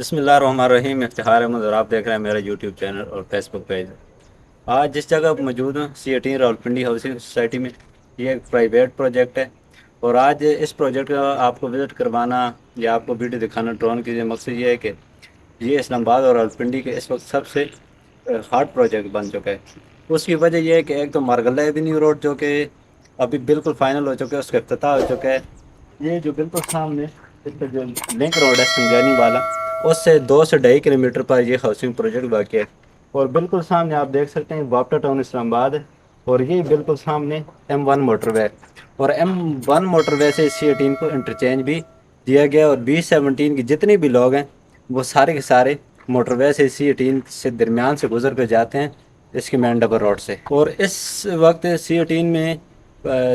بسم اللہ الرحمن الرحیم، افتخار احمد اور آپ دیکھ رہے ہیں میرا یوٹیوب چینل اور فیس بک پیج۔ آج جس جگہ موجود ہوں سی 18 راولپنڈی ہاؤسنگ سوسائٹی میں، یہ ایک پرائیویٹ پروجیکٹ ہے اور آج اس پروجیکٹ کا آپ کو وزٹ کروانا یا آپ کو ویڈیو دکھانا ڈرون کی مقصد یہ ہے کہ یہ اسلام آباد اور راولپنڈی کے اس وقت سب سے ہارڈ پروجیکٹ بن چکا ہے۔ اس کی وجہ یہ ہے کہ ایک تو مارگلہ ایونیو روڈ جو کہ ابھی بالکل فائنل ہو چکا ہے، اس کا افتتاح ہو چکا ہے۔ یہ جو بالکل سامنے اس پہ جو لنک روڈ ہے سنگانی والا، اس سے 2 سے 2.5 کلومیٹر پر یہ ہاؤسنگ پروجیکٹ واقع ہے۔ اور بالکل سامنے آپ دیکھ سکتے ہیں واپٹا ٹاؤن اسلام آباد ہے، اور یہ بالکل سامنے M1 موٹر وے، اور M1 موٹر وے سے C18 کو انٹرچینج بھی دیا گیا، اور B17 کے جتنے بھی لوگ ہیں وہ سارے کے سارے موٹر وے سے C18 سے درمیان سے گزر کر جاتے ہیں اس کی مین ڈبل روڈ سے۔ اور اس وقت C18 میں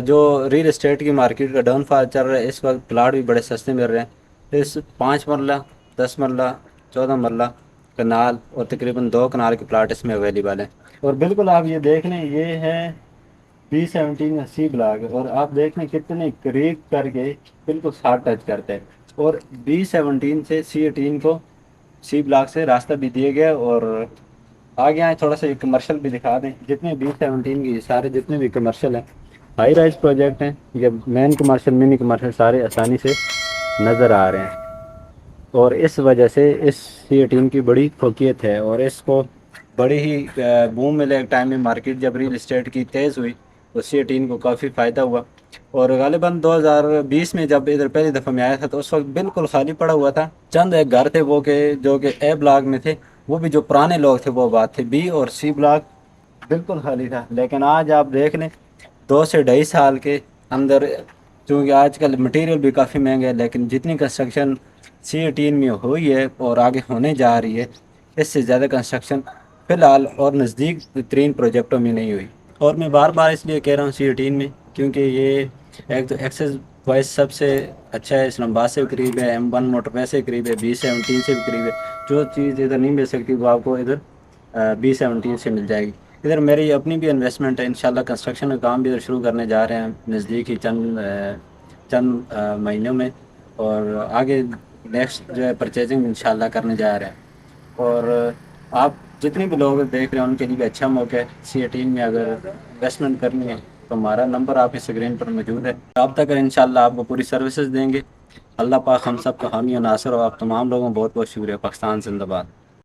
جو ریل اسٹیٹ کی مارکیٹ کا ڈاؤن فال چل رہا ہے، اس وقت پلاٹ بھی بڑے سستے مل رہے ہیں۔ اس 5 مرلہ 10 مرلہ 14 مرلہ کنال اور تقریباً 2 کنال کے پلاٹ اس میں اویلیبل ہیں۔ اور بالکل آپ یہ دیکھ لیں، یہ ہے B17 C بلاک، اور آپ دیکھ لیں کتنے قریب کر کے بالکل ساتھ ٹچ کرتے ہیں۔ اور B17 سے C18 کو C بلاک سے راستہ بھی دیا گیا، اور آگے آئیں تھوڑا سا یہ کمرشل بھی دکھا دیں۔ جتنے B17 کی سارے جتنے بھی کمرشل ہیں، ہائی رائز پروجیکٹ ہیں، یہ مین کمرشل منی کمرشل سارے آسانی سے نظر آ رہے ہیں۔ اور اس وجہ سے اس C18 کی بڑی فوقیت ہے، اور اس کو بڑی ہی بوم ملے ایک ٹائم میں۔ مارکیٹ جب ریل اسٹیٹ کی تیز ہوئی تو C18 کو کافی فائدہ ہوا، اور غالباً 2020 میں جب ادھر پہلی دفعہ میں آیا تھا تو اس وقت بالکل خالی پڑا ہوا تھا۔ چند ایک گھر تھے وہ کہ جو کہ A بلاک میں تھے، وہ بھی جو پرانے لوگ تھے وہ بات تھے۔ B اور C بلاک بالکل خالی تھا، لیکن آج آپ دیکھ لیں 2 سے 2.5 سال کے اندر، چونکہ آج کل مٹیریل بھی کافی مہنگا ہے، لیکن جتنی کنسٹرکشن C18 میں ہوئی ہے اور آگے ہونے جا رہی ہے، اس سے زیادہ کنسٹرکشن فی الحال اور نزدیک ترین پروجیکٹوں میں نہیں ہوئی۔ اور میں بار بار اس لیے کہہ رہا ہوں C18 میں، کیونکہ یہ ایک تو ایکسیس وائز سب سے اچھا ہے، اسلام آباد سے بھی قریب ہے، M1 موٹر وے سے قریب ہے، B17 سے بھی قریب ہے۔ جو چیز ادھر نہیں مل سکتی وہ آپ کو ادھر B17 سے مل جائے گی۔ ادھر میری اپنی بھی انویسٹمنٹ ہے، انشاءاللہ کنسٹرکشن کا کام بھی ادھر شروع کرنے جا رہے ہیں نزدیک ہی چند مہینوں میں، اور آگے نیکسٹ جو ہے پرچیزنگ انشاءاللہ کرنے جا رہے ہیں۔ اور آپ جتنے بھی لوگ دیکھ رہے ہیں ان کے لیے بھی اچھا موقع ہے۔ C18 میں اگر انویسٹمنٹ کرنی ہے تو ہمارا نمبر آپ کی اسکرین پر موجود ہے، رابطہ کریں، انشاءاللہ آپ کو پوری سروسز دیں گے۔ اللہ پاک ہم سب کا حامی و ناصر ہو۔ آپ تمام لوگوں کو بہت بہت شکریہ۔ پاکستان زندہ باد۔